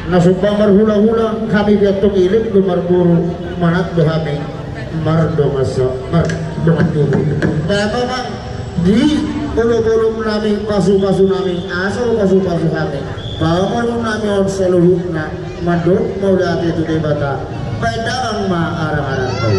Nasubang marhula-hula kami biatong ilip lumarburu manat dohame mardo masa mardo tubuh. Kaya memang di bulu-bulu nami pasu-pasu nami asal pasu-pasu kami. Bahwa nami on seluruh na madok mau lihat itu debata. Baik darang ma arang-arang kau.